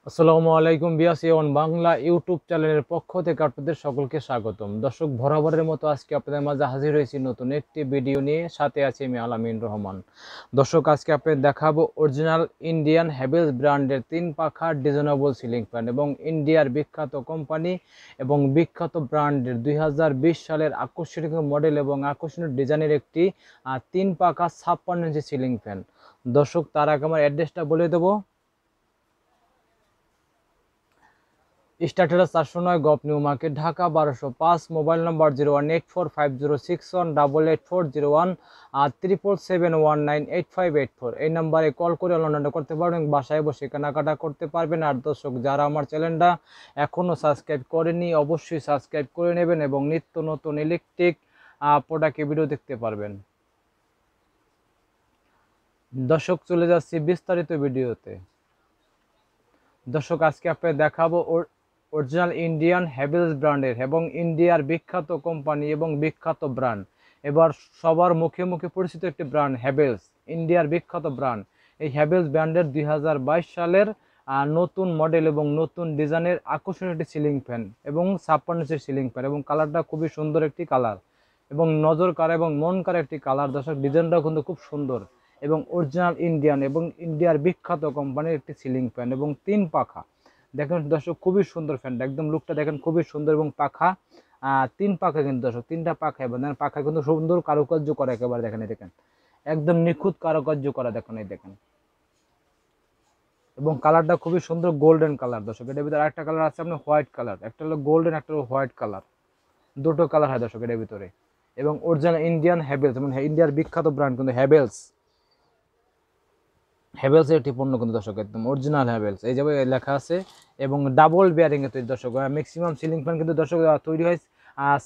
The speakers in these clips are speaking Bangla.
আসসালামু আলাইকুম বিয়াস এ ওয়ান বাংলা ইউটিউব চ্যানেলের পক্ষ থেকে আপনাদের সকলকে স্বাগতম। দর্শক, বরাবরের মতো আজকে আপনাদের মাঝে হাজির হয়েছি নতুন একটি ভিডিও নিয়ে। সাথে আছি আমি আলামিন রহমান। দর্শক, আজকে আপনাদের দেখাবো অরিজিনাল ইন্ডিয়ান হ্যাভেলস ব্র্যান্ডের 3 পাখা ডিজাইনেবল সিলিং ফ্যান এবং ইন্ডিয়ার বিখ্যাত কোম্পানি এবং বিখ্যাত ব্র্যান্ডের 2020 সালের আকর্ষণীয় মডেল এবং আকর্ষণীয় ডিজাইনের একটি 3 পাখা 56 ইঞ্চি সিলিং ফ্যান। দর্শক, তার আগে আমার অ্যাড্রেসটা বলে দেবো। স্টার্টের 409 গপ নিউ মার্কেট, ঢাকা 1205। মোবাইল নম্বর 01845068840 আর 7771985884। এই নাম্বারে কল করে অনলাইনে করতে পারবেন, বাসায় বসে কেনাকাটা করতে পারবেন। আর দর্শক, যারা আমার চ্যানেলটা এখনও সাবস্ক্রাইব করেনি অবশ্যই সাবস্ক্রাইব করে নেবেন এবং নিত্য নতুন ইলেকট্রিক প্রোডাক্টের ভিডিও দেখতে পারবেন। দর্শক, চলে যাচ্ছি বিস্তারিত ভিডিওতে। দর্শক, আজকে আপনাদের দেখাবো অরিজিনাল ইন্ডিয়ান হ্যাভেলস ব্র্যান্ডের এবং ইন্ডিয়ার বিখ্যাত কোম্পানি এবং বিখ্যাত ব্র্যান্ড, এবার সবার মুখে মুখে পরিচিত একটি ব্র্যান্ড হ্যাভেলস, ইন্ডিয়ার বিখ্যাত ব্র্যান্ড। এই হ্যাভেলস ব্র্যান্ডের 2022 সালের নতুন মডেল এবং নতুন ডিজাইনের আকর্ষণীয় একটি সিলিং ফ্যান এবং 56 ইঞ্চের সিলিং ফ্যান এবং কালারটা খুবই সুন্দর একটি কালার এবং নজর কাড়া এবং মন কাড়া একটি কালার। দর্শক, ডিজাইনটাও কিন্তু খুব সুন্দর এবং অরিজিনাল ইন্ডিয়ান এবং ইন্ডিয়ার বিখ্যাত কোম্পানির একটি সিলিং ফ্যান এবং 3 পাখা। দেখেন দর্শক, খুবই সুন্দর ফ্যানটা, একদম লুকটা দেখেন খুবই সুন্দর এবং পাখা 3 পাখা কিন্তু দর্শক, 3টা পাখা এবং পাখা কিন্তু সুন্দর কারুকার্য করা একেবারে। দেখেন এই দেখেন একদম নিখুঁত কারুকার্য করা, দেখেন এই দেখেন এবং কালারটা খুবই সুন্দর গোল্ডেন কালার। দর্শক, এটার ভিতরে আরেকটা কালার আছে আপনার হোয়াইট কালার, একটা হলো গোল্ডেন একটা হলো হোয়াইট কালার, দুটো কালার হয় দর্শক এটার ভিতরে। এবং অরিজিনাল ইন্ডিয়ান হ্যাভেলস এবং ইন্ডিয়ার বিখ্যাত ব্র্যান্ড কিন্তু হ্যাভেলস, হ্যাভেলসের একটি পণ্য কিন্তু দর্শক, একদম অরিজিনাল হ্যাভেলস এই যাবে লেখা আছে এবং ডাবল বিয়ারিংয়ে তৈরি। দর্শক, ম্যাক্সিমাম সিলিং ফ্যান কিন্তু দর্শক তৈরি হয়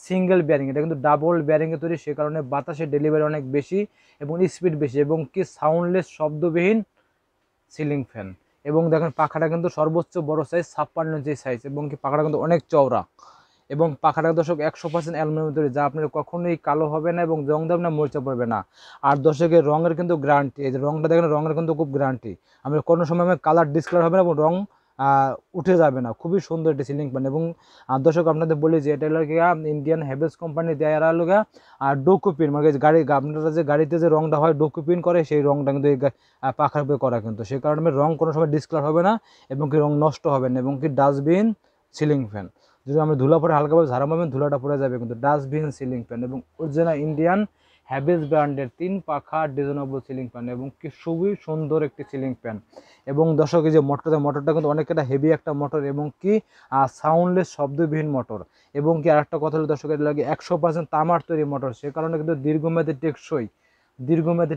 সিঙ্গেল বিয়ারিং, এটা কিন্তু ডাবল বিয়ারিংয়ে তৈরি, সে কারণে বাতাসের ডেলিভারি অনেক বেশি এবং স্পিড বেশি এবং কি সাউন্ডলেস শব্দবিহীন সিলিং ফ্যান। এবং দেখেন পাখাটা কিন্তু সর্বোচ্চ বড় সাইজ 56 ইঞ্চি সাইজ এবং কি পাখাটা কিন্তু অনেক চওড়া এবং পাখাটা দর্শক 100% অ্যালুমিনিয়াম তৈরি, যা আপনার কখনোই কালো হবে না এবং জং দেবে না, মরিচা পড়বে না। আর দর্শকের রঙের কিন্তু গ্যারান্টি, এই যে রঙটা দেখেন রঙের কিন্তু খুব গ্যারান্টি, আমি কোনো সময় কালার ডিসকালার হবে না এবং রং উঠে যাবে না। খুবই সুন্দর একটি সিলিং ফ্যান এবং দর্শক আপনাদের বলি যে এটা হলো ইন্ডিয়ান হ্যাভেলস কোম্পানি দেয় হলো আর ডোকুপিন, মানে গাড়ি আপনারা যে গাড়িতে যে রংটা হয় ডোকুপিন করে, সেই রংটা কিন্তু এই পাখার উপরে করা, কিন্তু সেই কারণে রং কোনো সময় ডিসকালার হবে না এবং কি রং নষ্ট হবে না এবং কি ডাস্টবিন সিলিং ফ্যান, যদি আমরা ধুলা পরে হালকাভাবে ঝাড়া মারবেন ধুলাটা পড়ে যাবে, কিন্তু ডাস্টবিন সিলিং ফ্যান এবং অরিজিনাল ইন্ডিয়ান হ্যাভেলস ব্র্যান্ডের 3 পাখা ডিজাইনেবল সিলিং ফ্যান এবং কি খুবই সুন্দর একটি সিলিং ফ্যান। এবং দর্শক, এই যে মোটরটা কিন্তু অনেকটা হেভি একটা মোটর এবং কি সাউন্ডলেস শব্দবিহীন মোটর এবং কি আরেকটা কথা হলো দর্শক, এটা লাগে 100% তামার তৈরি মোটর, সে কারণে কিন্তু দীর্ঘমেয়াদী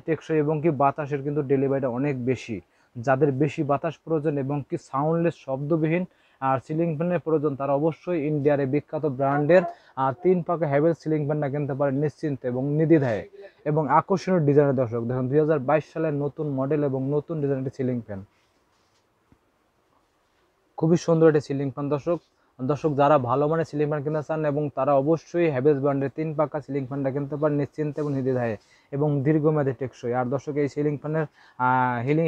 টেকসই এবং কি বাতাসের কিন্তু ডেলিভারিটা অনেক বেশি। যাদের বেশি বাতাস প্রয়োজন এবং কি সাউন্ডলেস শব্দবিহীন আর সিলিং ফ্যানের প্রয়োজন, তারা অবশ্যই ইন্ডিয়ার বিখ্যাত ব্র্যান্ডের 3 পাখা হ্যাভেলস সিলিং ফ্যানটা কিনতে পারেন নিশ্চিন্তে এবং নির্দ্বিধায় এবং আকর্ষণীয় ডিজাইনের। দর্শক দেখুন 2022 সালের নতুন মডেল এবং নতুন ডিজাইনের সিলিং ফ্যান, খুবই সুন্দর একটি সিলিং ফ্যান। দর্শক, যারা ভালো মানের সিলিং ফ্যান কিনতে চান এবং তারা অবশ্যই হ্যাভেলস ব্র্যান্ডের 3 পাখা সিলিং ফ্যানটা কিনতে পারেন নিশ্চিন্তে এবং নির্দ্বিধায় এবং দীর্ঘমেয়াদী টেকসই। আর দর্শক, এই সিলিং ফ্যানের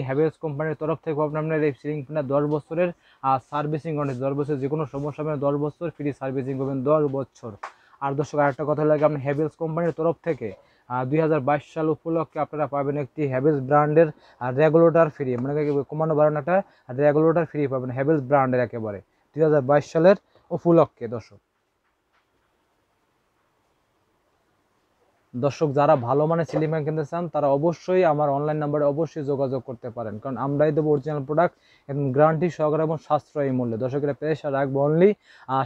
হ্যাভেলস কোম্পানির তরফ থেকে আপনার এই সিলিং ফ্যানের 10 বছরের সার্ভিসিং ওয়ারেন্টি, 10 বছর যে কোনো সমস্যা হবে 10 বছর ফ্রি সার্ভিসিং করবেন 10 বছর। আর দর্শক, আরেকটা কথা লাগে, আপনার হ্যাভেলস কোম্পানির তরফ থেকে 2022 সাল উপলক্ষে আপনারা পাবেন একটি হ্যাভেলস ব্র্যান্ডের রেগুলেটর ফ্রি, মানে কমানো বাড়ানোটা রেগুলেটর ফ্রি পাবেন হ্যাভেলস ব্র্যান্ডের একেবারে 2022 সালের উপলক্ষে। দর্শক, যারা ভালো মানের সিলিং ফ্যান কিনতে চান তারা অবশ্যই আমার অনলাইন নাম্বারে অবশ্যই যোগাযোগ করতে পারেন, কারণ আমরাই দেবো অরিজিনাল প্রোডাক্ট এবং গ্যারান্টি সহকারে এবং সাশ্রয়ী মূল্যে। দর্শকের প্রাইস রাখবো অনলি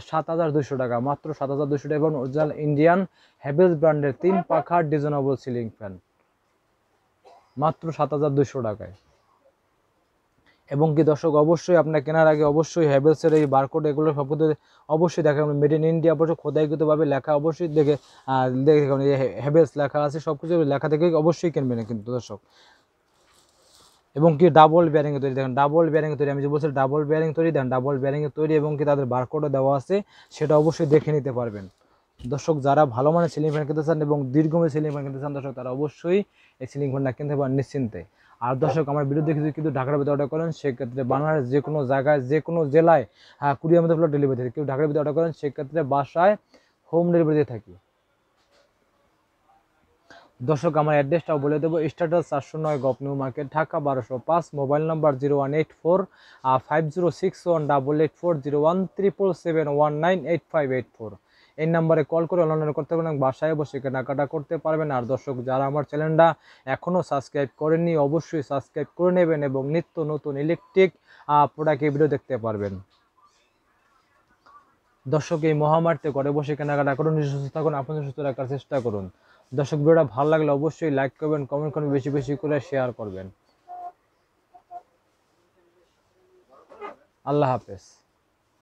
7,200 টাকা, মাত্র 7,200 টাকা এবং অরিজিনাল ইন্ডিয়ান হ্যাভেলস ব্র্যান্ডের 3 পাখা ডিজাইনেবল সিলিং ফ্যান মাত্র 7,200 টাকায়। এবং কি দর্শক, অবশ্যই আপনার কেনার আগে অবশ্যই হ্যাভেলসের এই বারকোড এগুলো সব কিছু অবশ্যই দেখা, মেড ইন ইন্ডিয়া অবশ্যই খোদাইকৃতভাবে লেখা, অবশ্যই দেখে হ্যাভেলস লেখা আছে, সব কিছু লেখা থেকে অবশ্যই কিনবেন কিন্তু দর্শক। এবং কি ডাবল বিয়ারিংয়ে তৈরি, দেখেন ডাবল বিয়ারিংয়ে তৈরি, আমি যে বলছি ডাবল বিয়ারিং তৈরি, দেখেন ডাবল বিয়ারিংয়ে তৈরি এবং কি তাদের বারকোডও দেওয়া আছে, সেটা অবশ্যই দেখে নিতে পারবেন। দর্শক, যারা ভালো মানের সিলিং ফ্যান কিনতে চান এবং দীর্ঘমেয়াদী সিলিং ফ্যান কিনতে চান দর্শক, তারা অবশ্যই এই সিলিং ফ্যানটা কিনতে পারেন নিশ্চিন্তে। আর দর্শক আমার ভিডিও দেখে যদি কিন্তু ঢাকার ভিতরে অর্ডার করেন সেক্ষেত্রে বাংলাদেশ যে কোনো জায়গায় যে কোনো জেলায় কুরিয়ার মধ্যে ডেলিভারি থাকে। কেউ ঢাকার ভিতরে অর্ডার করেন সেক্ষেত্রে বাসায় হোম ডেলিভারি দিয়ে থাকি। দর্শক আমার অ্যাড্রেসটাও বলে দেবো, status 409 gov new market, Dhaka 1205, mobile number 0184 5061884, 017771985884। এই নাম্বারে কল করে অনলাইনে করতে পারেন, বাসায় বসে কেনাকাটা করতে পারবেন। আর দর্শক যারা আমার চ্যানেলটা এখনও সাবস্ক্রাইব করেননি অবশ্যই সাবস্ক্রাইব করে নেবেন এবং নিত্য নতুন ইলেকট্রিক প্রোডাক্টের ভিডিও দেখতে পারবেন। দর্শক এই মহামারীতে ঘরে বসে কেনাকাটা করুন, নিজে সুস্থ থাকুন, আপনাদের সুস্থ রাখার চেষ্টা করুন। দর্শক ভিডিওটা ভালো লাগলে অবশ্যই লাইক করবেন, কমেন্ট করবেন, বেশি বেশি করে শেয়ার করবেন। আল্লাহ হাফেজ।